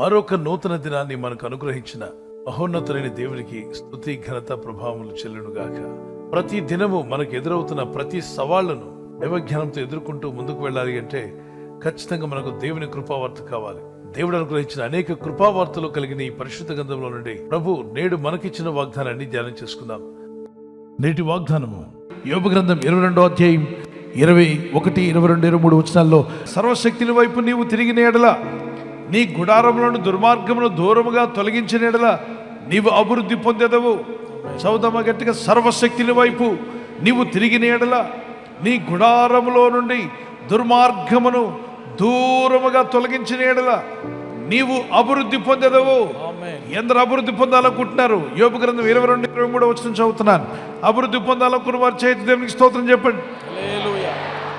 మరొక నూతన దినాన్ని మనకు అనుగ్రహించిన మహోన్నతులైన దేవునికి స్తుతి ఘనత ప్రభావములు చెల్లునుగాక. ప్రతి దినము మనకు ఎదురవుతున్న ప్రతి సవాళ్లను దైవజ్ఞానంతో ఎదుర్కొంటూ ముందుకు వెళ్ళాలి అంటే ఖచ్చితంగా మనకు దేవుని కృపావార్త కావాలి. దేవుడు అనుగ్రహించిన అనేక కృపావార్తలు కలిగిన ఈ పరిశుద్ధ గ్రంథంలో నుండి ప్రభు నేడు మనకిచ్చిన వాగ్దానాన్ని ధ్యానం చేసుకుందాం. నేటి వాగ్దానము యోబు గ్రంథం 22వ అధ్యాయం 21, 22, 23 వచనాల్లో, సర్వశక్తిని వైపు నీవు తిరిగిన ఎడల, నీ గుడారములను దుర్మార్గమును దూరముగా తొలగించిన ఎడల నీవు అభివృద్ధి పొందెదవు. చదువుదామా గట్టిగా. సర్వశక్తిని వైపు నీవు తిరిగిన ఎడల, నీ గుడారములో నుండి దుర్మార్గమును దూరముగా తొలగించిన ఎడల నీవు అభివృద్ధి పొందెదవు. ఎందరు అభివృద్ధి పొందాలనుకుంటున్నారు? యోబు గ్రంథం 22, 23 వచనం చదువుతున్నాను. అభివృద్ధి పొందాలనుకున్న వారు చేతి దేవునికి స్తోత్రం చెప్పండి.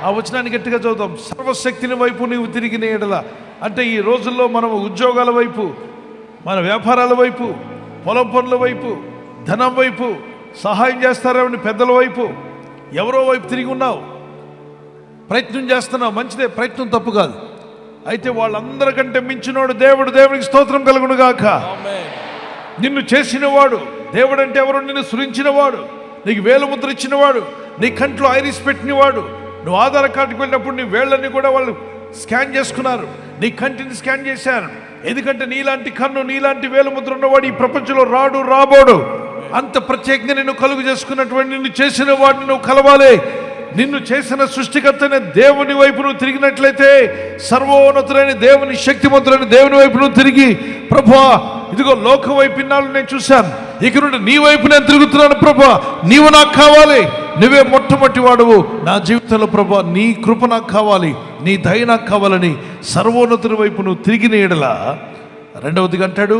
ఆ వచనాన్ని గట్టిగా చదువుతాం. సర్వశక్తిని వైపు నీవు తిరిగిన ఎడల అంటే ఈ రోజుల్లో మనం ఉద్యోగాల వైపు, మన వ్యాపారాల వైపు, పొలం పనుల వైపు, ధనం వైపు, సహాయం చేస్తారని పెద్దల వైపు, ఎవరో వైపు తిరిగి ఉన్నావు, ప్రయత్నం చేస్తున్నావు. మంచిదే, ప్రయత్నం తప్పు కాదు. అయితే వాళ్ళందరికంటే మించినోడు దేవుడు. దేవునికి స్తోత్రం కలుగును గాక. నిన్ను చేసినవాడు దేవుడు. అంటే ఎవరు? నిన్ను సృజించినవాడు, నీకు వేలుముద్ర ఇచ్చినవాడు, నీ కంట్లో ఐరిస్ పెట్టినవాడు. నువ్వు ఆధార్ కార్డుకి వెళ్ళినప్పుడు నీ వేళ్ళని కూడా వాళ్ళు స్కాన్ చేసుకున్నారు, నీ కంటిని స్కాన్ చేశారు. ఎందుకంటే నీలాంటి కన్ను, నీలాంటి వేలుముద్ర ఉన్నవాడు ఈ ప్రపంచంలో రాబోడు. అంత ప్రత్యేకంగా నిన్ను కలుగు చేసుకున్నటువంటి నిన్ను చేసిన వాడిని నువ్వు కలవాలి. నిన్ను చేసిన సృష్టికర్తైన దేవుని వైపు నువ్వు తిరిగినట్లయితే, సర్వోన్నతులైన దేవుని, శక్తిమంతులైన దేవుని వైపు నువ్వు తిరిగి, ప్రభువా ఇదిగో లోక వైపు ఇన్నాళ్ళు నేను చూశాను, ఇక నుండి నీ వైపు నేను తిరుగుతున్నాను ప్రభువా, నీవు నాకు కావాలి, నువ్వే మొట్టమొదటి వాడువు నా జీవితంలో ప్రభువా, నీ కృప నాకు కావాలి, నీ దయ నాకు కావాలని సర్వోన్నతుని వైపు నువ్వు తిరిగిన ఎడల, రెండవదిగా అంటాడు,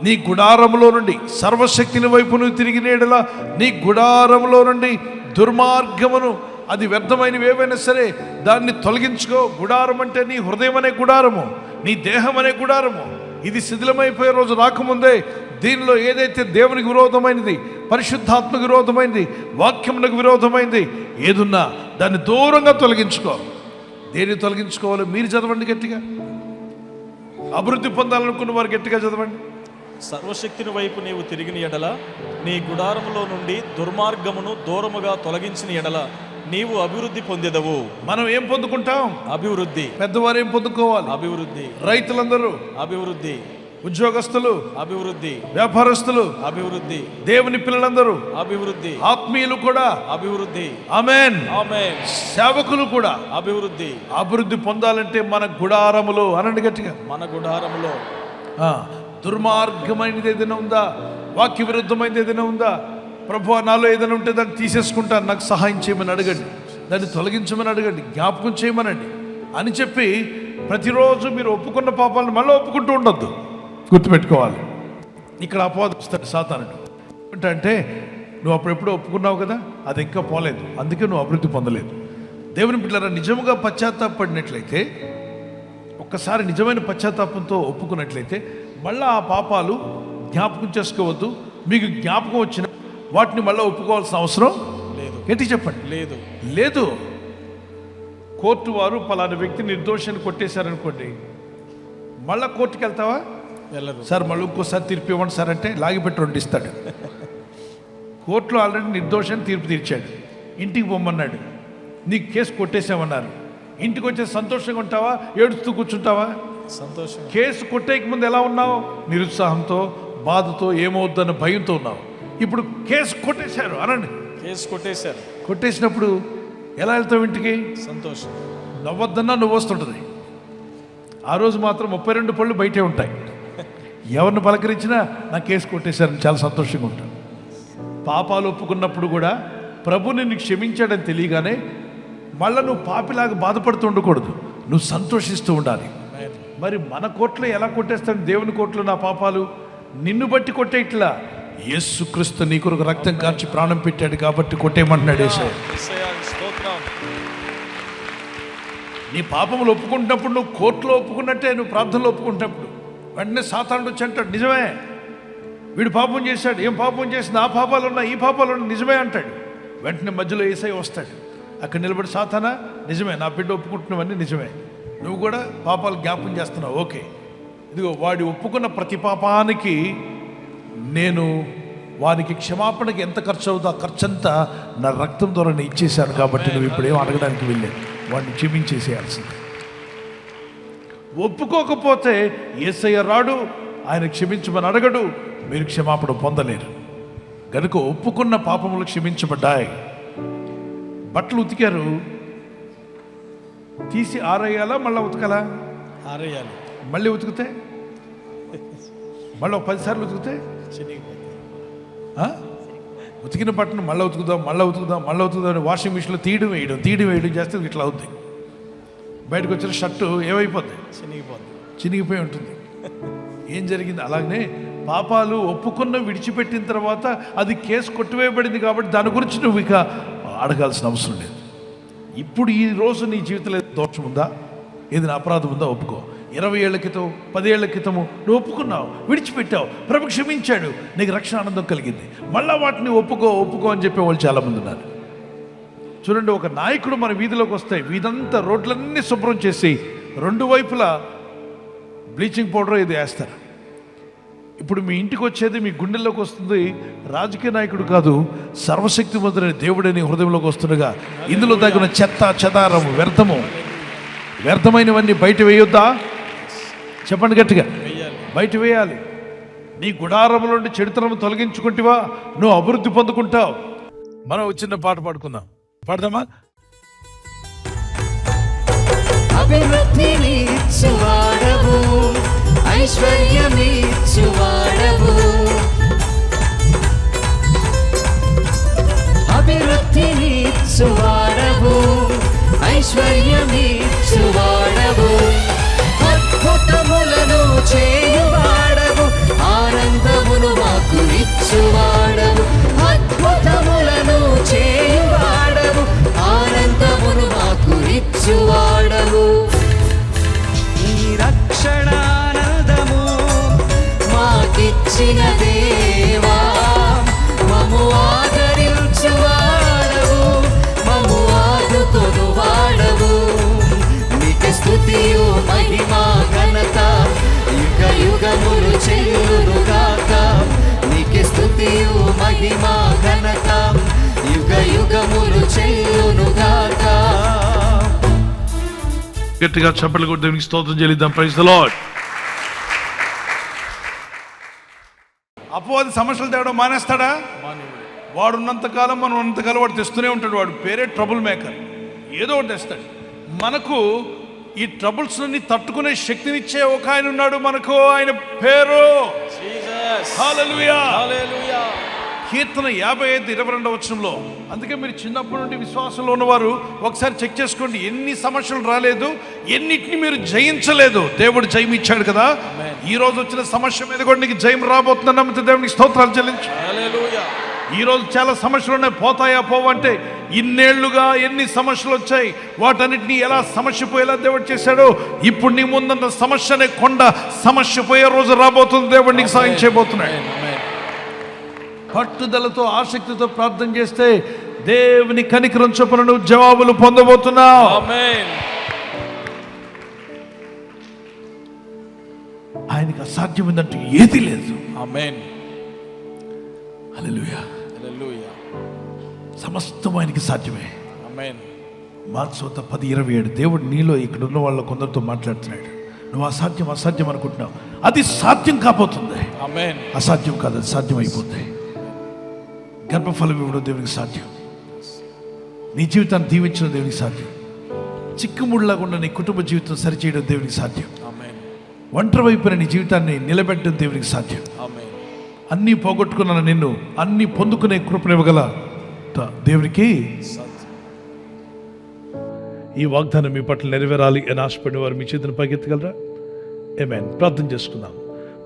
నీ గుడారములో నుండి, సర్వశక్తిని వైపు నువ్వు తిరిగిన ఎడల నీ గుడారములో నుండి దుర్మార్గమును, అది వ్యర్థమైనవి ఏవైనా సరే దాన్ని తొలగించుకో. గుడారం అంటే నీ హృదయం అనే గుడారము, నీ దేహం అనే గుడారము. ఇది శిథిలమైపోయే రోజు రాకముందే దీనిలో ఏదైతే దేవునికి విరోధమైనది, పరిశుద్ధాత్మకు విరోధమైనది, వాక్యమునకు విరోధమైనది ఏదున్నా దాన్ని దూరంగా తొలగించుకో. దేన్ని తొలగించుకోవాలో మీరు చదవండి గట్టిగా. అభివృద్ధి పొందాలనుకున్న వారు గట్టిగా చదవండి. సర్వశక్తిని వైపు నీవు తిరిగిన ఎడల, నీ గుడారములో నుండి దుర్మార్గమును దూరముగా తొలగించిన ఎడల నీవు అభివృద్ధి పొందెదవు. మనం ఏం పొందుకుంటాం? అభివృద్ధి. పెద్దవారు ఏం పొందుకోవాలి? అభివృద్ధి. రైతులందరూ అభివృద్ధి, ఉద్యోగస్తులు అభివృద్ధి, వ్యాపారస్తులు అభివృద్ధి, దేవుని పిల్లలందరూ అభివృద్ధి, ఆత్మీయులు కూడా అభివృద్ధి. ఆమేన్, ఆమేన్. సేవకులు కూడా అభివృద్ధి. అభివృద్ధి పొందాలంటే మన గుడారములో, అనండి గట్టిగా, మన గుడారములో దుర్మార్గమైనది ఏదైనా ఉందా, వాక్య విరుద్ధమైనది ఏదైనా ఉందా, ప్రభువా నాలో ఏదైనా ఉంటే దాన్ని తీసేసుకుంటాను, నాకు సహాయం చేయమని అడగండి, దాన్ని తొలగించమని అడగండి, జ్ఞాపకం చేయమనండి అని చెప్పి ప్రతిరోజు మీరు ఒప్పుకున్న పాపాలను మళ్ళీ ఒప్పుకుంటూ ఉండొద్దు. గుర్తుపెట్టుకోవాలి. ఇక్కడ అపవాదం వస్తాడు సాతానుడు. ఏంటంటే నువ్వు అప్పుడెప్పుడో ఒప్పుకున్నావు కదా, అది ఇంకా పోలేదు, అందుకే నువ్వు అభివృద్ధి పొందలేదు. దేవుని బిడ్డలారా, నిజముగా పశ్చాత్తాపడినట్లయితే, ఒక్కసారి నిజమైన పశ్చాత్తాపంతో ఒప్పుకున్నట్లయితే మళ్ళీ ఆ పాపాలు జ్ఞాపకం చేసుకోవద్దు. మీకు జ్ఞాపకం వచ్చిన వాటిని మళ్ళీ ఒప్పుకోవాల్సిన అవసరం లేదు. ఏంటి చెప్పండి? లేదు, లేదు. కోర్టు వారు పలానా వ్యక్తి నిర్దోషాన్ని కొట్టేశారనుకోండి, మళ్ళీ కోర్టుకి వెళ్తావా? వెళ్ళరు. సార్ మళ్ళీ ఇంకోసారి తీర్పు ఇవ్వండి సార్ అంటే లాగిపెట్టి వండిస్తాడు. కోర్టులో ఆల్రెడీ నిర్దోషాన్ని తీర్పు తీర్చాడు, ఇంటికి పొమ్మన్నాడు, నీకు కేసు కొట్టేసామన్నారు. ఇంటికి వచ్చే సంతోషంగా ఉంటావా, ఏడుస్తూ కూర్చుంటావా? సంతోషం. కేసు కొట్టేక ముందు ఎలా ఉన్నావు? నిరుత్సాహంతో, బాధతో, ఏమవుద్దన్న భయంతో ఉన్నావు. ఇప్పుడు కేసు కొట్టేశారు అనండి, కేసు కొట్టేశారు. కొట్టేసినప్పుడు ఎలా వెళ్తావు ఇంటికి? సంతోషం. నవ్వొద్దన్నా నువ్వు వస్తుంటుంది. ఆ రోజు మాత్రం 32 పళ్ళు బయటే ఉంటాయి. ఎవరిని పలకరించినా నా కేసు కొట్టేశారని చాలా సంతోషంగా ఉంటాను. పాపాలు ఒప్పుకున్నప్పుడు కూడా ప్రభు నిన్ను క్షమించాడని తెలియగానే మళ్ళీ నువ్వు పాపిలాగా బాధపడుతూ ఉండకూడదు, నువ్వు సంతోషిస్తూ ఉండాలి. మరి మన కోట్లో ఎలా కొట్టేస్తాడు? దేవుని కోట్లో నా పాపాలు నిన్ను బట్టి కొట్టేట్లా, యేసుక్రీస్తు నీ కొరకు రక్తం కార్చి ప్రాణం పెట్టాడు కాబట్టి కొట్టేయమంటున్నాడు. నీ పాపములు ఒప్పుకుంటున్నప్పుడు నువ్వు కోర్టులో ఒప్పుకున్నట్టే, నువ్వు ప్రార్థనలో ఒప్పుకుంటున్నప్పుడు వెంటనే సాతానుడు వచ్చి అంటాడు, నిజమే వీడు పాపం చేశాడు, ఏం పాపం చేసింది, ఆ పాపాలు ఉన్నాయి, ఈ పాపాలు ఉన్నాయి, నిజమే అంటాడు. వెంటనే మధ్యలో యేసయ్య వస్తాడు, అక్కడ నిలబడి, సాతానా నిజమే, నా బిడ్డ ఒప్పుకుంటున్నవన్నీ నిజమే, నువ్వు కూడా పాపాలు జ్ఞాపకం చేస్తున్నావు, ఓకే ఇదిగో వాడి ఒప్పుకున్న ప్రతి పాపానికి నేను వానికి క్షమాపణకి ఎంత ఖర్చు అవుతుందో ఆ ఖర్చు అంతా నా రక్తం ద్వారా నేను ఇచ్చేశాను కాబట్టి నువ్వు ఇప్పుడేం అడగడానికి వెళ్ళాను, వాడిని క్షమించేసేయాల్సింది. ఒప్పుకోకపోతే యేసయ్య రాడు, ఆయన క్షమించమని అడగడు, మీరు క్షమాపణ పొందలేరు. కనుక ఒప్పుకున్న పాపములు క్షమించబడ్డాయి. బట్టలు ఉతికారు, తీసి ఆరేయాలా మళ్ళీ ఉతకాలా? ఆరేయాలి. మళ్ళీ ఉతికితే మళ్ళీ 10 సార్లు ఉతికితే ఉతికిన బట్టను మళ్ళీ ఉతుకుదాం వాషింగ్ మిషన్లో తీయడం వేయడం చేస్తే ఇట్లా అవుద్ది. బయటకు వచ్చిన షర్టు ఏమైపోద్ది? చినిగిపోయి ఉంటుంది. ఏం జరిగింది? అలాగనే పాపాలు ఒప్పుకున్న విడిచిపెట్టిన తర్వాత అది కేసు కొట్టివేయబడింది కాబట్టి దాని గురించి నువ్వు ఇక అడగాల్సిన అవసరం లేదు. ఇప్పుడు ఈ రోజు నీ జీవితంలో దోషం ఉందా, ఏదైనా అపరాధం ఉందా? ఒప్పుకో. 20 ఏళ్ల క్రితం 10 ఏళ్ల క్రితము నువ్వు ఒప్పుకున్నావు, విడిచిపెట్టావు, ప్రభు క్షమించాడు, నీకు రక్షణ ఆనందం కలిగింది. మళ్ళా వాటిని ఒప్పుకో అని చెప్పే వాళ్ళు చాలామంది ఉన్నారు. చూడండి, ఒక నాయకుడు మన వీధిలోకి వస్తే వీధంతా రోడ్లన్నీ శుభ్రం చేసి 2 వైపులా బ్లీచింగ్ పౌడర్ ఇది వేస్తారు. ఇప్పుడు మీ ఇంటికి వచ్చేది, మీ గుండెల్లోకి వస్తుంది రాజకీయ నాయకుడు కాదు, సర్వశక్తిమంతుడైన దేవుడని హృదయంలోకి వస్తుండగా ఇందులో తగిన చెత్త చెదారం వ్యర్థమైనవన్నీ బయట వేయొద్దా? చెప్పండి గట్టిగా, బయట వేయాలి. నీ గుడారము నుండి చెడుతనం తొలగించుకుంటేవా నువ్వు అభివృద్ధి పొందుకుంటావు. మనం చిన్న పాట పాడుకుందాం, పాడదామా? అభివృద్ధినిచ్చువాడవు, ఐశ్వర్యమిచ్చువాడవు, అభివృద్ధినిచ్చువాడవు, ఐశ్వర్యమిచ్చువాడవు, అద్భుతములను చేయువాడవు, ఆనందమును మాకు ఇచ్చువాడవు, అద్భుతములను చేయువాడవు, ఆనందమును మాకు ఇచ్చువాడవు. ఈ రక్షణానందము మాకిచ్చిన దేవా, మము ఆదరించువాడవు, మము ఆదుకొనువాడవు, నీకే స్తుతియు మహిమా ఘనత యుగ యుగములు చెల్లునుగాక, నీకే స్తుతియు మహిమా ఘనత యుగ యుగములు చెల్లునుగాక. గట్టిగా చప్పట్లు కొట్టి దేవునికి స్తోత్రం చెల్లిద్దాం. Praise the lord. అపవాది సమస్యలు తేవడం మానేస్తాడా? వాడు ఉన్నంతకాలం మనం ఉన్నంతకాలం వాడు తెస్తూనే ఉంటాడు. వాడు పేరే ట్రబుల్ మేకర్. ఏదో ఒకటి తెస్తాడు. మనకు ఈ ట్రబుల్స్ ని తట్టుకునే శక్తినిచ్చే ఒక ఆయన ఉన్నాడు మనకు. ఆయన పేరు హల్లెలూయా. కీర్తన 55:22. అందుకే మీరు చిన్నప్పటి నుండి విశ్వాసంలో ఉన్నవారు ఒకసారి చెక్ చేసుకోండి. ఎన్ని సమస్యలు రాలేదు, ఎన్నిటిని మీరు జయించలేదు. దేవుడు జయం ఇచ్చాడు కదా. ఈ రోజు వచ్చిన సమస్య మీద కూడా నీకు జయం రాబోతుందని నమ్మితే దేవునికి స్తోత్రాలు చెల్లించు. ఈ రోజు చాలా సమస్యలు ఉన్నాయి, పోతాయా పోవంటే ఇన్నేళ్లుగా ఎన్ని సమస్యలు వచ్చాయి, వాటన్నిటిని ఎలా సమస్య పోయేలా దేవుడు చేశాడు. ఇప్పుడు నీ ముందున్న సమస్య అనే కొండ సమస్య పోయే రోజు రాబోతుంది. దేవుడు నీకు సాయం చేయబోతున్నాడు. పట్టుదలతో ఆసక్తితో ప్రార్థన చేస్తే దేవుని కనికరం చొప్పున నువ్వు జవాబులు పొందబోతున్నావు. ఆయనకి అసాధ్యమైందంటూ ఏది లేదు. ఆమేన్. హల్లెలూయా. హల్లెలూయా. సమస్తం ఆయనకి సాధ్యమే. ఆమేన్. మార్క్స్ 10:27. దేవుడు నీలో ఇక్కడ ఉన్న వాళ్ళ కొందరితో మాట్లాడుతున్నాడు. నువ్వు అసాధ్యం అనుకుంటున్నావు, అది సాధ్యం కాబోతుంది. ఆమేన్. అసాధ్యం కాదు, అది సాధ్యం అయిపోతుంది. గర్భఫలం ఇవ్వడం దేవునికి సాధ్యం. నీ జీవితాన్ని దీవించడం దేవునికి సాధ్యం. చిక్కుముడిలాగా ఉన్న నీ కుటుంబ జీవితం సరిచేయడం దేవునికి సాధ్యం. ఆమేన్. ఒంటరి వైపున నీ జీవితాన్ని నిలబెట్టడం దేవునికి సాధ్యం. ఆమేన్. అన్నీ పోగొట్టుకున్న నిన్ను అన్నీ పొందుకునే కృపనివ్వగల దేవునికి ఈ వాగ్దానం మీ పట్ల నెరవేరాలి అని ఆశపడిన వారు మీ చేతిని పైకెత్తగలరా? ఆమేన్. ప్రార్థన చేసుకుందాం.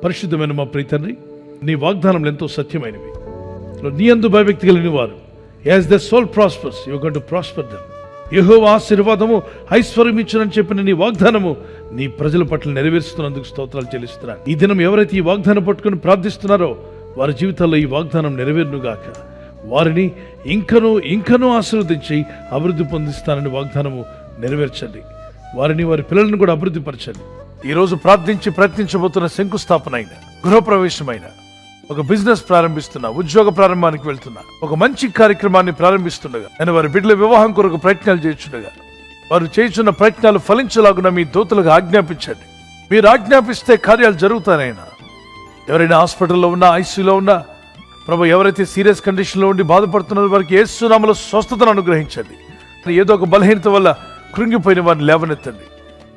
పరిశుద్ధమైన మా ప్రియ తండ్రి, నీ వాగ్దానంలో ఎంతో సత్యమైనవి. నీ యందు భయభక్తి కలిగిన వారు, as the soul prospers you are going to prosper them. యెహోవా ఆశీర్వాదము ఐశ్వర్యం ఇచ్చునని చెప్పిన నీ వాగ్దానము నీ ప్రజల పట్ల నెరవేరుస్తున్నందుకు స్తోత్రాలు చెల్లిస్తున్నాను. ఈ దినం ఎవరైతే ఈ వాగ్దానం పట్టుకుని ప్రార్థిస్తున్నారో వారి జీవితాల్లో ఈ వాగ్దానం నెరవేరునుగాక. వారిని ఇంకనూ ఆశీర్వదించి అభివృద్ధి పొందిస్తానని వాగ్దానము నెరవేర్చండి. వారిని వారి పిల్లలను కూడా అభివృద్ధి పరచండి. ఈ రోజు ప్రార్థించి ప్రయత్నించబోతున్న శంకుస్థాపన గృహప్రవేశమైన, ఒక బిజినెస్ ప్రారంభిస్తున్నా, ఉద్యోగ ప్రారంభానికి వెళ్తున్నా, ఒక మంచి కార్యక్రమాన్ని ప్రారంభిస్తుండగా, నేను వారి బిడ్డల వివాహం కొరకు ప్రయత్నాలు చేస్తుండగా, వారు చేస్తున్న ప్రయత్నాలు ఫలించలాగున మీ దూతలకు ఆజ్ఞాపించండి. మీరు ఆజ్ఞాపిస్తే కార్యాలు జరుగుతానైనా. ఎవరైనా హాస్పిటల్లో ఉన్నా, ఐసీయూలో ఉన్నా, ప్రభు ఎవరైతే సీరియస్ కండిషన్లో ఉండి బాధపడుతున్నారో వారికి యేసు నామములో స్వస్థతను అనుగ్రహించండి. ఏదో ఒక బలహీనత వల్ల కృంగిపోయిన వారిని లేవనెత్తండి.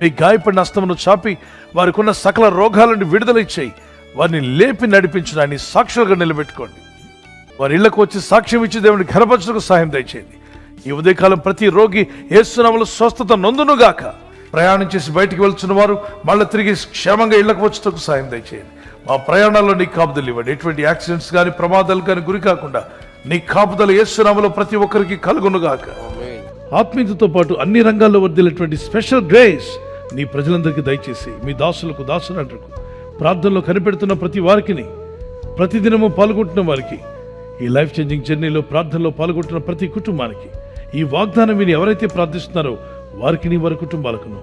మీ గాయపడిన హస్తమును చాపి వారికి ఉన్న సకల రోగాల నుండి విడుదల ఇచ్చేయి. వారిని లేపి నడిపించడాన్ని సాక్షులుగా నిలబెట్టుకోండి. వారి ఇళ్లకు వచ్చి సాక్ష్యం ఇచ్చి దేవుని ఘనపరచుటకు సహాయం దయచేయండి. ఈ ఉదయకాలం ప్రతి రోగి యేసు నామములో స్వస్థత నొందునుగాక. ప్రయాణం చేసి బయటికి వెళ్తున్న వారు మళ్ళీ తిరిగి క్షేమంగా ఇళ్లకు వచ్చుటకు సహాయం దయచేయండి. మా ప్రయాణాల్లో నీ కాపుదలు ఇవ్వండి. ఎటువంటి యాక్సిడెంట్స్ కానీ ప్రమాదాలు కానీ గురి కాకుండా నీ కాపుదలు యేసు నామములో ప్రతి ఒక్కరికి కలుగునుగాక. ఆత్మీయతతో పాటు అన్ని రంగాల్లో వర్ధిల్లేటువంటి స్పెషల్ గ్రేస్ నీ ప్రజలందరికీ దయచేసి మీ దాసులకు దాసులంటకు ప్రార్థనలో కనిపెడుతున్న ప్రతి వారికి, ప్రతిదినము పాల్గొంటున్న వారికి, ఈ లైఫ్ చేంజింగ్ జర్నీలో ప్రార్థనలో పాల్గొంటున్న ప్రతి కుటుంబానికి, ఈ వాగ్దానం విని ఎవరైతే ప్రార్థిస్తున్నారో వారికి, వారి కుటుంబాలకును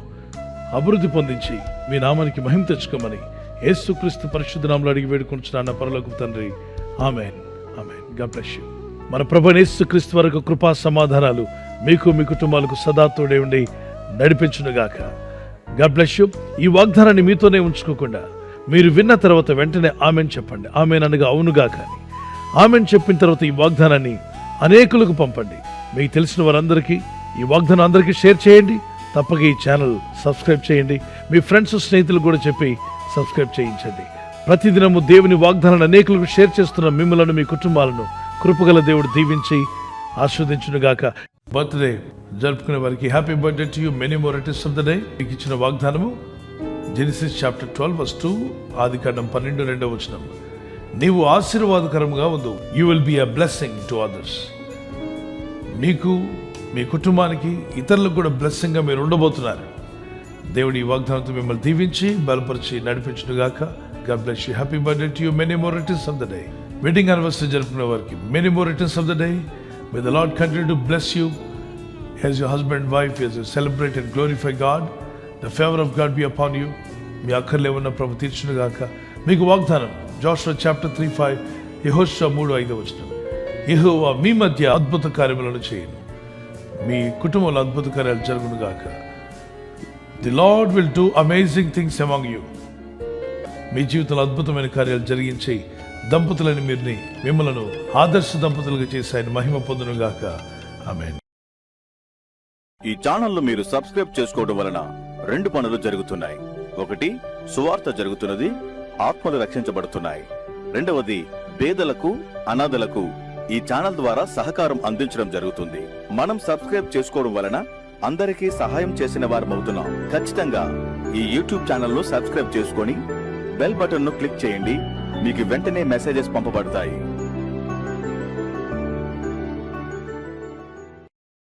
అభివృద్ధి పొందించి మీ నామానికి మహిమ తెచ్చుకోమని యేసుక్రీస్తు పరిశుద్ధ నామములో అడిగి వేడుకొంచున్నాను పరలోకపు తండ్రి. ఆమేన్. ఆమేన్. God bless you. మన ప్రభువైన యేసుక్రీస్తు వరకు కృపా సమాధానాలు మీకు, మీ కుటుంబాలకు సదా తోడే ఉండి నడిపించునుగాక. God bless you. ఈ వాగ్దానాన్ని మీతోనే ఉంచుకోకుండా మీరు విన్న తర్వాత వెంటనే ఆమెన్ చెప్పండి. ఆమెన్ అనగా అవునుగా. కానీ ఆమెన్ చెప్పిన తర్వాత ఈ వాగ్దానాన్ని అనేకులకు పంపండి. మీకు తెలిసిన వారందరికీ ఈ వాగ్దానం అందరికీ షేర్ చేయండి. తప్పక ఈ ఛానల్ సబ్స్క్రైబ్ చేయండి. మీ ఫ్రెండ్స్, స్నేహితులు కూడా చెప్పి సబ్స్క్రైబ్ చేయించండి. ప్రతిదినము దేవుని వాగ్దానాన్ని అనేకులకు షేర్ చేస్తున్న మిమ్మలను, మీ కుటుంబాలను కృపగల దేవుడు దీవించి ఆస్వాదించునుగాక. బర్త్డే జరుపుకునే వారికి happy birthday to you, many more returns of the day. మీకు ఇచ్చిన వాగ్దానము జెనసిస్ చాప్టర్ 12:2, ఆదికాండం 12:2. నీవు ఆశీర్వాదకరంగా ఉండు. You will be a blessing to others. మీకు, మీ కుటుంబానికి, ఇతరులకు కూడా బ్లెస్సింగ్గా మీరు ఉండబోతున్నారు. దేవుడి ఈ వాగ్దానంతో మిమ్మల్ని దీవించి బలపరిచి నడిపించునుగాక. God bless you. Happy birthday to you, many more returns of the day. Wedding anniversary జరుపుకునే వారికి many more returns of the day. May the lord continue to bless you as your husband and wife, as you celebrate and glorify God. The favor of God be upon you. మీ అక్కర్లే ఉన్న ప్రభు తీర్చునుగాక. మీకు వాగ్దానం జోషువ chapter 3:5, యెహోషువ 3:5. యెహోవా మీ మధ్య అద్భుత కార్యములను చేయను. మీ కుటుంబంలో అద్భుత కార్యాలు జరుగునుగాక. The Lord will do amazing things among you. మీ జీవితంలో అద్భుతమైన కార్యాలు జరిగించి దంపతులని మిమ్మలను ఆదర్శ దంపతులుగా చేసి ఆయన మహిమ పొందునుగాక. ఆమేన్. ఈ ఛానల్ను మీరు సబ్స్క్రైబ్ చేసుకోవడం వలన 2 పనులు జరుగుతున్నాయి. ఒకటి, సువార్త జరుగుతున్నది, ఆత్మలు రక్షించబడుతున్నాయి. రెండవది, పేదలకు, అనాథలకు ఈ ఛానల్ ద్వారా సహకారం అందించడం జరుగుతుంది. మనం సబ్స్క్రైబ్ చేసుకోవడం వలన అందరికీ సహాయం చేసిన వారమవుతున్నాం. ఖచ్చితంగా ఈ యూట్యూబ్ ఛానల్ను సబ్స్క్రైబ్ చేసుకొని బెల్ బటన్ను క్లిక్ చేయండి. మీకు వెంటనే మెసేజెస్ పంపబడతాయి.